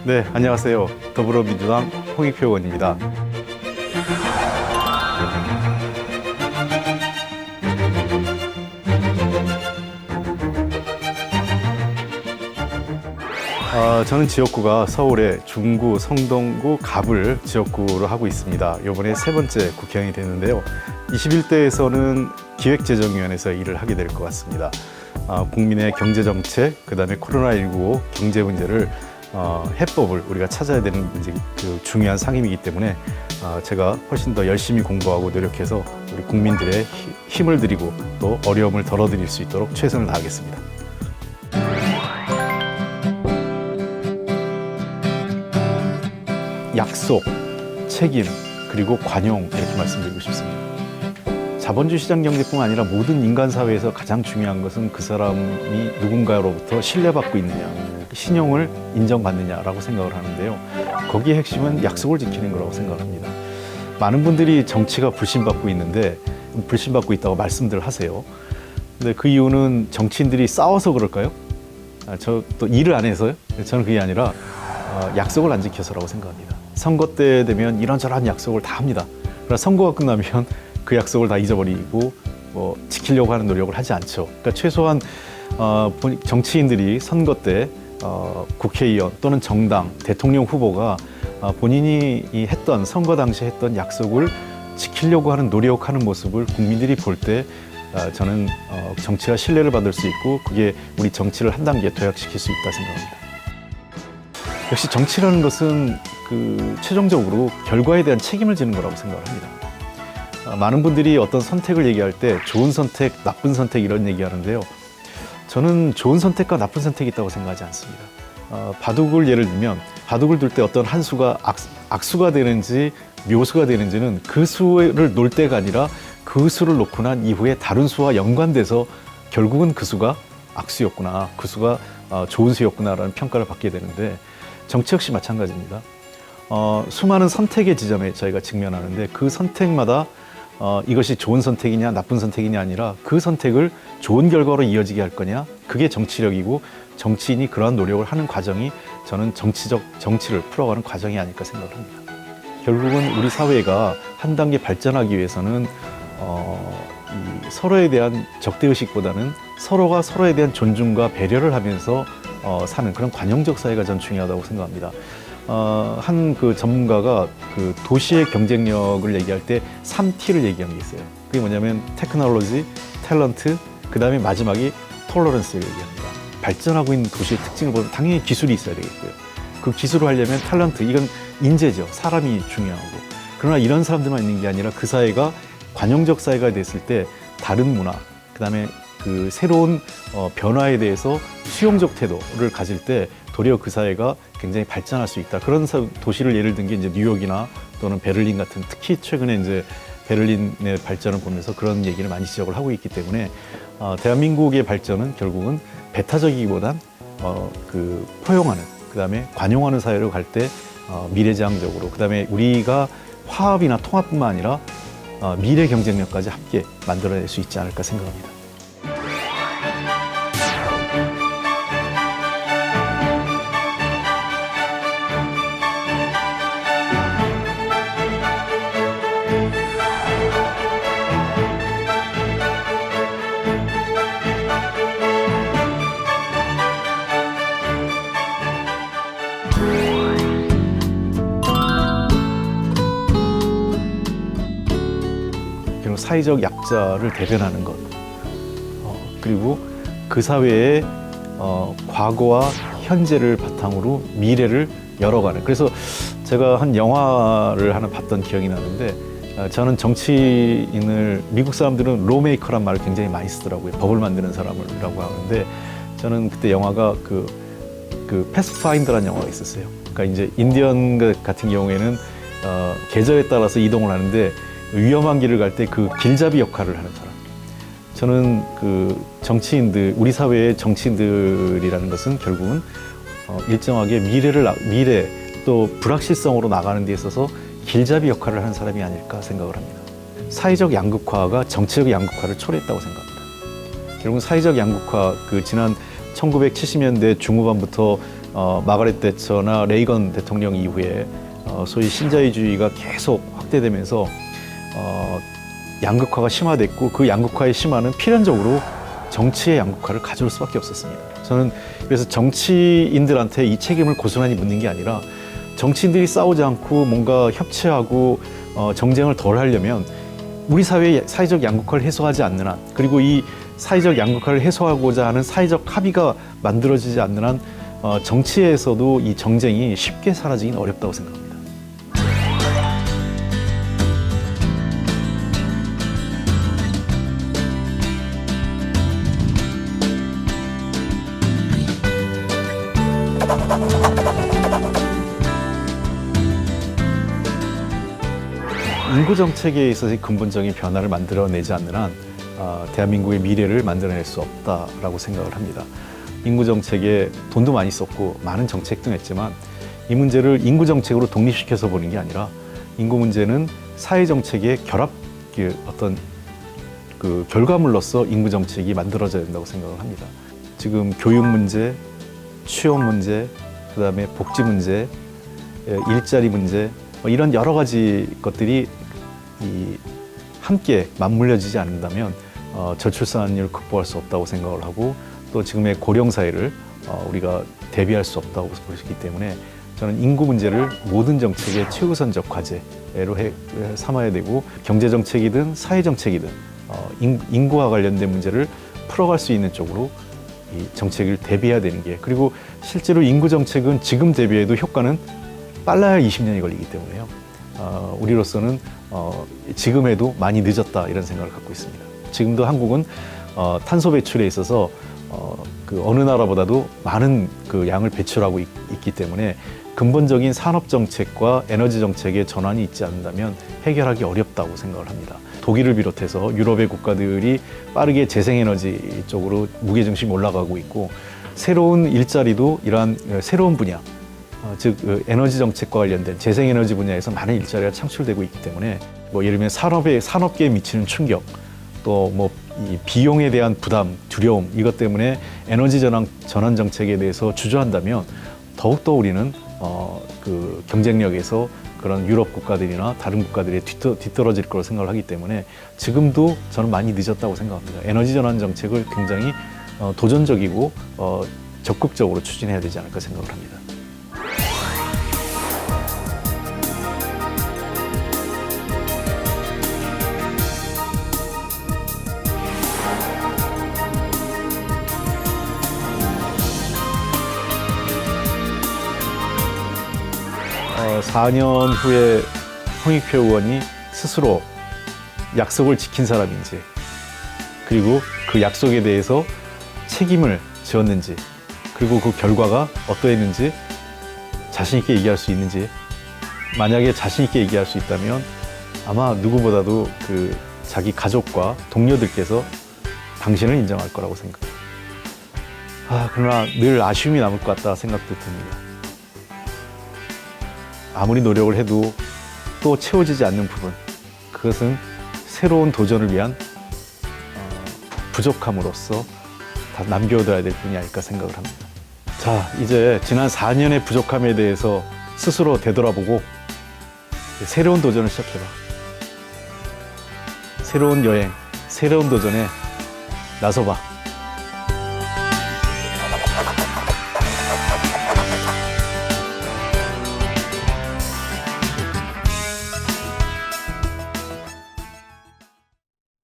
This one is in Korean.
네, 안녕하세요. 더불어민주당 홍익표 의원입니다. 저는 지역구가 서울의 중구, 성동구, 갑을 지역구로 하고 있습니다. 이번에 세 번째 국회의원이 됐는데요. 21대에서는 기획재정위원회에서 일을 하게 될 것 같습니다. 국민의 경제정책, 그다음에 코로나19 경제 문제를 해법을 우리가 찾아야 되는 이제 그 중요한 상임이기 때문에 제가 훨씬 더 열심히 공부하고 노력해서 우리 국민들의 힘을 드리고 또 어려움을 덜어드릴 수 있도록 최선을 다하겠습니다. 약속, 책임, 그리고 관용 이렇게 말씀드리고 싶습니다. 자본주의 시장 경제뿐만 아니라 모든 인간 사회에서 가장 중요한 것은 그 사람이 누군가로부터 신뢰받고 있느냐, 신용을 인정받느냐라고 생각을 하는데요. 거기에 핵심은 약속을 지키는 거라고 생각합니다. 많은 분들이 정치가 불신받고 있는데 불신받고 있다고 말씀들 하세요. 근데 그 이유는 정치인들이 싸워서 그럴까요? 저 또 일을 안 해서요? 저는 그게 아니라 약속을 안 지켜서라고 생각합니다. 선거 때 되면 이런저런 약속을 다 합니다. 그러나 선거가 끝나면 그 약속을 다 잊어버리고 지키려고 하는 노력을 하지 않죠. 그러니까 최소한 정치인들이 선거 때 국회의원 또는 정당, 대통령 후보가 본인이 했던 선거 당시에 했던 약속을 지키려고 하는 노력하는 모습을 국민들이 볼 때 저는 정치가 신뢰를 받을 수 있고 그게 우리 정치를 한 단계 도약시킬 수 있다 생각합니다. 역시 정치라는 것은 최종적으로 결과에 대한 책임을 지는 거라고 생각을 합니다. 많은 분들이 어떤 선택을 얘기할 때 좋은 선택, 나쁜 선택 이런 얘기하는데요. 저는 좋은 선택과 나쁜 선택이 있다고 생각하지 않습니다. 바둑을 예를 들면 바둑을 둘 때 어떤 한 수가 악수가 되는지 묘수가 되는지는 그 수를 놓을 때가 아니라 그 수를 놓고 난 이후에 다른 수와 연관돼서 결국은 그 수가 악수였구나, 그 수가 좋은 수였구나라는 평가를 받게 되는데 정치 역시 마찬가지입니다. 수많은 선택의 지점에 저희가 직면하는데 그 선택마다 이것이 좋은 선택이냐 나쁜 선택이냐 아니라 그 선택을 좋은 결과로 이어지게 할 거냐, 그게 정치력이고 정치인이 그러한 노력을 하는 과정이 저는 정치를 풀어가는 과정이 아닐까 생각을 합니다. 결국은 우리 사회가 한 단계 발전하기 위해서는 서로에 대한 적대의식보다는 서로가 서로에 대한 존중과 배려를 하면서 사는 그런 관용적 사회가 전 중요하다고 생각합니다. 한 전문가가 도시의 경쟁력을 얘기할 때 3T를 얘기한 게 있어요. 그게 뭐냐면 테크놀로지, 탤런트, 그 다음에 마지막이 톨러런스를 얘기합니다. 발전하고 있는 도시의 특징을 보면 당연히 기술이 있어야 되겠고요. 그 기술을 하려면 탤런트, 이건 인재죠. 사람이 중요하고. 그러나 이런 사람들만 있는 게 아니라 그 사회가 관용적 사회가 됐을 때 다른 문화, 그 다음에 새로운 변화에 대해서 수용적 태도를 가질 때 도리어 그 사회가 굉장히 발전할 수 있다. 그런 도시를 예를 든 게 이제 뉴욕이나 또는 베를린 같은, 특히 최근에 이제 베를린의 발전을 보면서 그런 얘기를 많이 지적을 하고 있기 때문에 대한민국의 발전은 결국은 배타적이기보단 포용하는, 그다음에 관용하는 사회로 갈 때 미래지향적으로, 그다음에 우리가 화합이나 통합뿐만 아니라 미래 경쟁력까지 함께 만들어낼 수 있지 않을까 생각합니다. 사회적 약자를 대변하는 것, 그리고 그 사회의 과거와 현재를 바탕으로 미래를 열어가는. 그래서 제가 한 영화를 하나 봤던 기억이 나는데, 저는 정치인을, 미국 사람들은 로메이커란 말을 굉장히 많이 쓰더라고요. 법을 만드는 사람이라고 하는데, 저는 그때 영화가 패스파인더라는 영화가 있었어요. 그러니까 이제 인디언 같은 경우에는 계절에 따라서 이동을 하는데 위험한 길을 갈 때 그 길잡이 역할을 하는 사람. 저는 정치인들, 우리 사회의 정치인들이라는 것은 결국은 일정하게 미래 또 불확실성으로 나가는 데 있어서 길잡이 역할을 하는 사람이 아닐까 생각을 합니다. 사회적 양극화가 정치적 양극화를 초래했다고 생각합니다. 결국은 사회적 양극화, 지난 1970년대 중후반부터 마가렛 대처나 레이건 대통령 이후에 소위 신자유주의가 계속 확대되면서 양극화가 심화됐고, 그 양극화의 심화는 필연적으로 정치의 양극화를 가져올 수밖에 없었습니다. 저는 그래서 정치인들한테 이 책임을 고스란히 묻는 게 아니라, 정치인들이 싸우지 않고 뭔가 협치하고 정쟁을 덜 하려면 우리 사회의 사회적 양극화를 해소하지 않는 한, 그리고 이 사회적 양극화를 해소하고자 하는 사회적 합의가 만들어지지 않는 한 정치에서도 이 정쟁이 쉽게 사라지긴 어렵다고 생각합니다. 인구 정책에 있어서의 근본적인 변화를 만들어내지 않는 한 대한민국의 미래를 만들어낼 수 없다라고 생각을 합니다. 인구 정책에 돈도 많이 썼고 많은 정책도 했지만, 이 문제를 인구 정책으로 독립시켜서 보는 게 아니라, 인구 문제는 사회 정책의 결합, 어떤 결과물로서 인구 정책이 만들어져야 된다고 생각을 합니다. 지금 교육 문제, 취업 문제, 그다음에 복지 문제, 일자리 문제, 이런 여러 가지 것들이 함께 맞물려지지 않는다면 저출산율을 극복할 수 없다고 생각을 하고, 또 지금의 고령 사회를 우리가 대비할 수 없다고 볼 수 있기 때문에, 저는 인구 문제를 모든 정책의 최우선적 과제로 삼아야 되고, 경제 정책이든 사회 정책이든 인구와 관련된 문제를 풀어갈 수 있는 쪽으로 이 정책을 대비해야 되는 게, 그리고 실제로 인구 정책은 지금 대비해도 효과는 빨라야 20년이 걸리기 때문에요. 우리로서는 지금에도 많이 늦었다, 이런 생각을 갖고 있습니다. 지금도 한국은 탄소 배출에 있어서 어느 나라보다도 많은 양을 배출하고 있기 때문에, 근본적인 산업 정책과 에너지 정책의 전환이 있지 않는다면 해결하기 어렵다고 생각을 합니다. 독일을 비롯해서 유럽의 국가들이 빠르게 재생에너지 쪽으로 무게중심이 올라가고 있고, 새로운 일자리도 이러한 새로운 분야, 즉 에너지 정책과 관련된 재생에너지 분야에서 많은 일자리가 창출되고 있기 때문에, 예를 들면 산업계에 미치는 충격, 또 이 비용에 대한 부담, 두려움, 이것 때문에 에너지 전환 정책에 대해서 주저한다면 더욱더 우리는 경쟁력에서 그런 유럽 국가들이나 다른 국가들이 뒤떨어질 거라고 생각을 하기 때문에, 지금도 저는 많이 늦었다고 생각합니다. 에너지 전환 정책을 굉장히 도전적이고 적극적으로 추진해야 되지 않을까 생각을 합니다. 어, 4년 후에 홍익표 의원이 스스로 약속을 지킨 사람인지, 그리고 그 약속에 대해서 책임을 지었는지, 그리고 그 결과가 어떠했는지 자신 있게 얘기할 수 있는지, 만약에 자신 있게 얘기할 수 있다면 아마 누구보다도 자기 가족과 동료들께서 당신을 인정할 거라고 생각해요. 그러나 늘 아쉬움이 남을 것 같다 생각도 듭니다. 아무리 노력을 해도 또 채워지지 않는 부분, 그것은 새로운 도전을 위한 부족함으로써 다 남겨둬야 될 뿐이 아닐까 생각을 합니다. 자, 이제 지난 4년의 부족함에 대해서 스스로 되돌아보고 새로운 도전을 시작해봐. 새로운 여행, 새로운 도전에 나서봐.